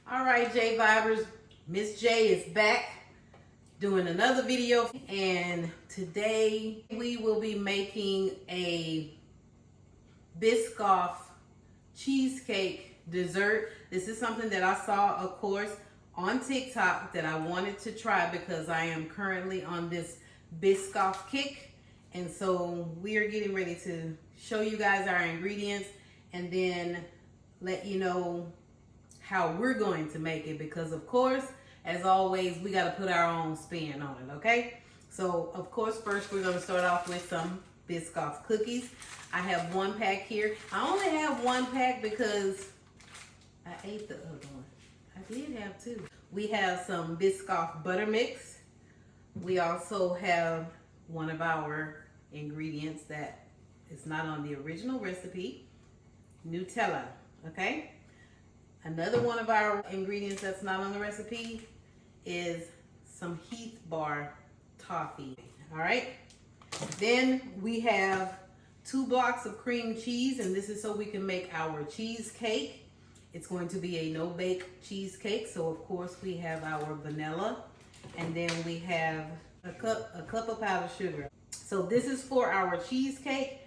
All right, Jayvibers, Miss J is back doing another video, and today we will be making a Biscoff cheesecake dessert. This is something that I saw, of course, on TikTok that I wanted to try because I am currently on this Biscoff kick, and so we are getting ready to show you guys our ingredients and then let you know how we're going to make it, because of course, as always, we got to put our own spin on it, okay? So of course, first we're going to start off with some Biscoff cookies. I have one pack here. I only have one pack because I ate the other one. I did have two. We have some Biscoff butter mix. We also have one of our ingredients that is not on the original recipe, Nutella, okay? Another one of our ingredients that's not on the recipe is some Heath Bar Toffee, all right? Then we have 2 blocks of cream cheese, and this is so we can make our cheesecake. It's going to be a no-bake cheesecake, so of course we have our vanilla, and then we have a cup of powdered sugar. So this is for our cheesecake,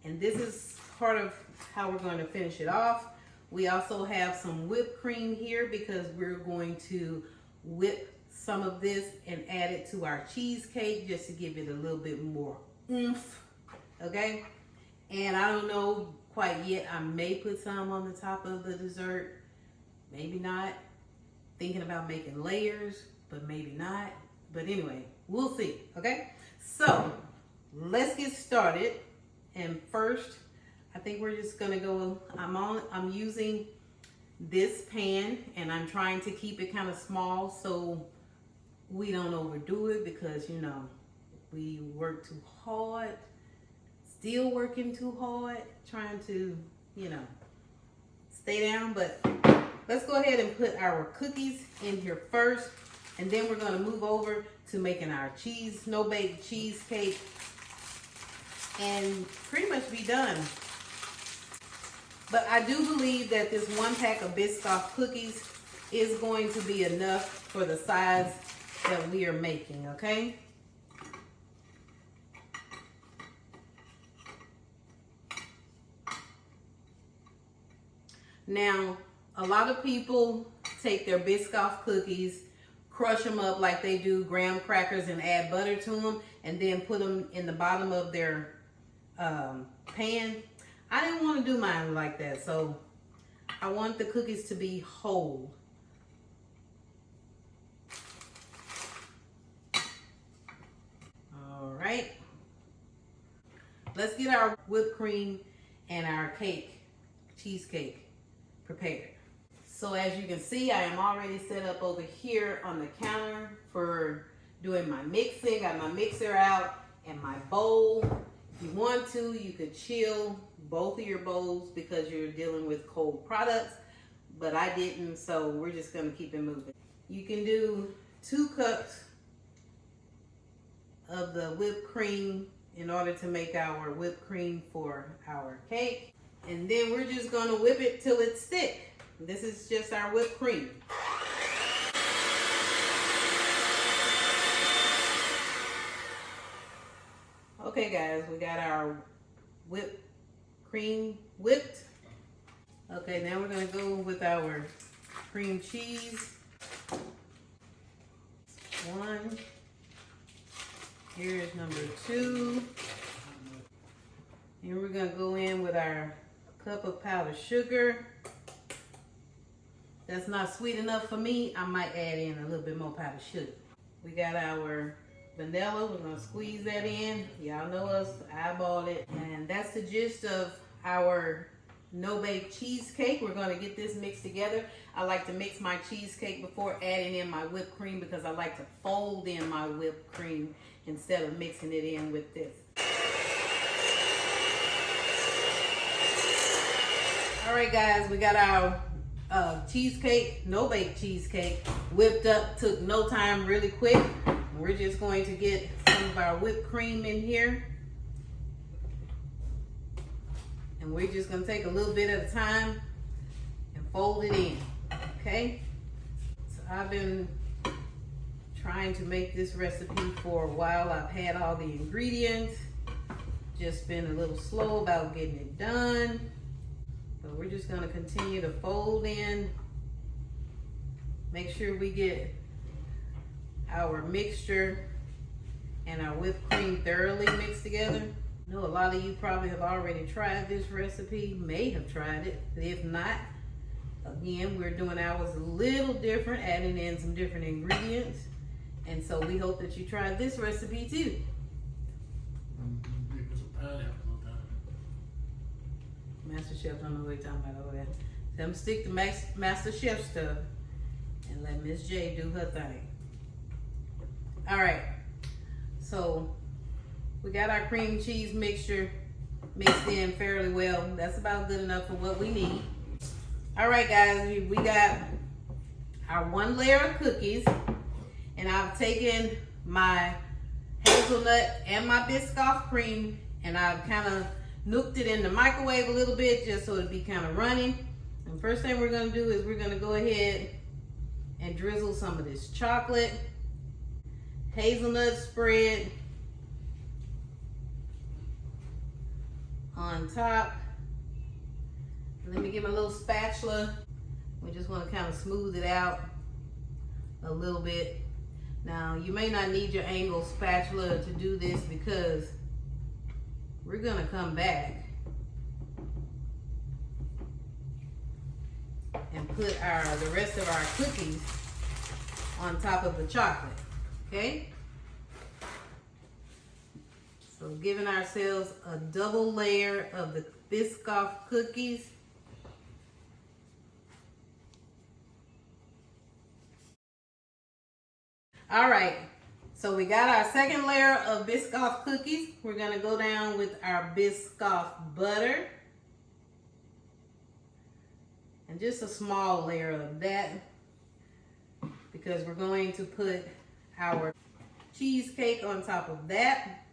and this is part of how we're going to finish it off. We also have some whipped cream here because we're going to whip some of this and add it to our cheesecake just to give it a little bit more oomph, okay? And I don't know quite yet. I may put some on the top of the dessert, maybe not. Thinking about making layers, but maybe not. But anyway, we'll see, okay? So let's get started. And first, I think we're just gonna go, I'm using this pan, and I'm trying to keep it kind of small so we don't overdo it, because you know, we work too hard, still working too hard, trying to, you know, stay down. But let's go ahead and put our cookies in here first, and then we're gonna move over to making our no-bake cheesecake and pretty much be done. But I do believe that this 1 pack of Biscoff cookies is going to be enough for the size that we are making, okay? Now, a lot of people take their Biscoff cookies, crush them up like they do graham crackers and add butter to them, and then put them in the bottom of their pan. I didn't want to do mine like that, so I want the cookies to be whole. All right. Let's get our whipped cream and our cheesecake prepared. So as you can see, I am already set up over here on the counter for doing my mixing. Got my mixer out and my bowl. If you want to, you could chill both of your bowls because you're dealing with cold products, but I didn't, so we're just gonna keep it moving. You can do 2 cups of the whipped cream in order to make our whipped cream for our cake. And then we're just gonna whip it till it's thick. This is just our whipped cream. Okay guys, we got our whipped cream whipped. Okay, now we're gonna go with our cream cheese. 1. Here's number 2. And we're gonna go in with our cup of powdered sugar. That's not sweet enough for me. I might add in a little bit more powdered sugar. We got our vanilla. We're gonna squeeze that in. Y'all know us, eyeball it. And that's the gist of our no-bake cheesecake. We're gonna get this mixed together. I like to mix my cheesecake before adding in my whipped cream because I like to fold in my whipped cream instead of mixing it in with this. All right, guys, we got our cheesecake, no-bake cheesecake, whipped up. Took no time, really quick. We're just going to get some of our whipped cream in here. And we're just going to take a little bit at a time and fold it in, okay? So I've been trying to make this recipe for a while. I've had all the ingredients, just been a little slow about getting it done. But we're just going to continue to fold in. Make sure we get our mixture and our whipped cream thoroughly mixed together. I know a lot of you probably have already tried this recipe, may have tried it. But if not, again, we're doing ours a little different, adding in some different ingredients. And so we hope that you tried this recipe too. Master Chef don't know what he's talking about over there. Let him stick to Master Chef stuff and let Miss J do her thing. All right, so we got our cream cheese mixture mixed in fairly well. That's about good enough for what we need. All right, guys, we got our 1 layer of cookies, and I've taken my hazelnut and my Biscoff cream, and I've kind of nooked it in the microwave a little bit just so it'd be kind of running. And first thing we're gonna do is we're gonna go ahead and drizzle some of this chocolate, hazelnut spread on top. Let me get my little spatula. We just want to kind of smooth it out a little bit. Now, you may not need your angled spatula to do this because we're going to come back and put the rest of our cookies on top of the chocolate, okay? So giving ourselves a double layer of the Biscoff cookies. All right, so we got our second layer of Biscoff cookies. We're gonna go down with our Biscoff butter. And just a small layer of that because we're going to put our cheesecake on top of that.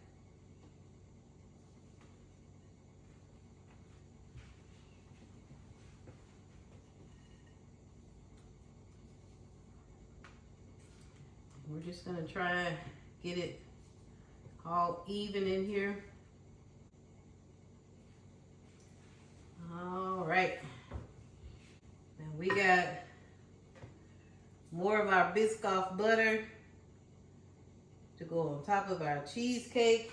We're just gonna try to get it all even in here. All right. Now we got more of our Biscoff butter to go on top of our cheesecake.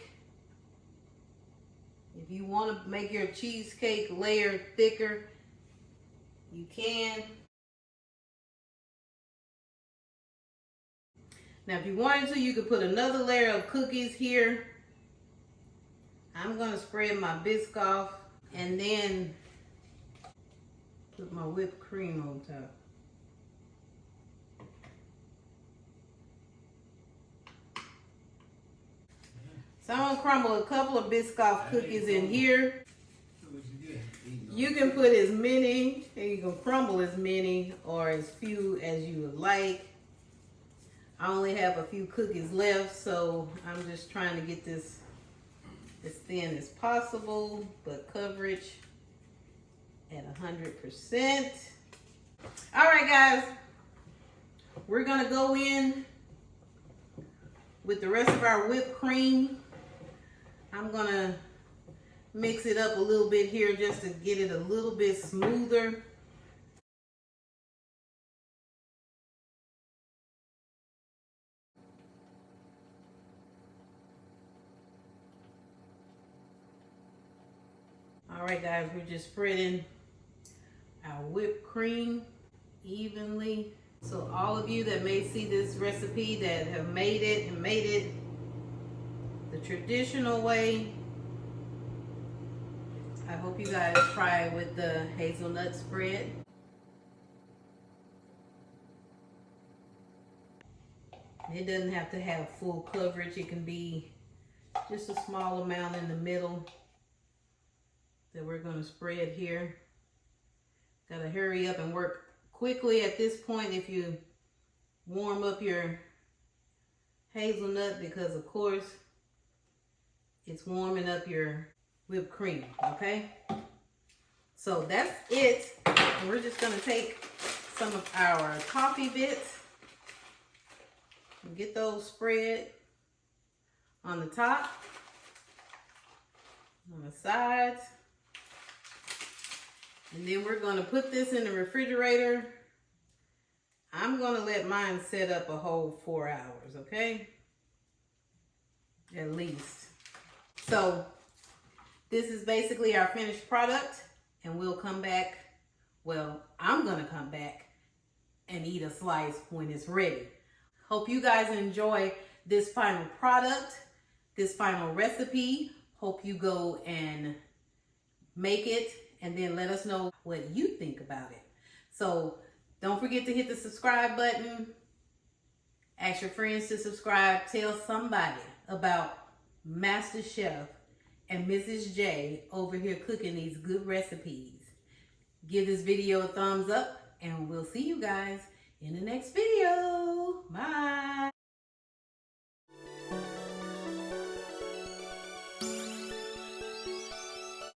If you want to make your cheesecake layer thicker, you can. Now, if you wanted to, you could put another layer of cookies here. I'm going to spread my Biscoff and then put my whipped cream on top. So I'm going to crumble a couple of Biscoff cookies in here. You can put as many, and you can crumble as many or as few as you would like. I only have a few cookies left, so I'm just trying to get this as thin as possible, but coverage at 100%. All right, guys, we're gonna go in with the rest of our whipped cream. I'm gonna mix it up a little bit here just to get it a little bit smoother. All right, guys, we're just spreading our whipped cream evenly. So all of you that may see this recipe that have made it the traditional way, I hope you guys try it with the hazelnut spread. It doesn't have to have full coverage. It can be just a small amount in the middle that we're going to spread here. Gotta hurry up and work quickly at this point if you warm up your hazelnut, because of course it's warming up your whipped cream, okay? So that's it. We're just gonna take some of our toffee bits and get those spread on the top, on the sides. And then we're gonna put this in the refrigerator. I'm gonna let mine set up a whole 4 hours, okay? At least. So this is basically our finished product, and we'll come back. Well, I'm gonna come back and eat a slice when it's ready. Hope you guys enjoy this final product, this final recipe. Hope you go and make it and then let us know what you think about it. So don't forget to hit the subscribe button. Ask your friends to subscribe. Tell somebody about Master Chef and Mrs. J over here cooking these good recipes. Give this video a thumbs up, and we'll see you guys in the next video. Bye.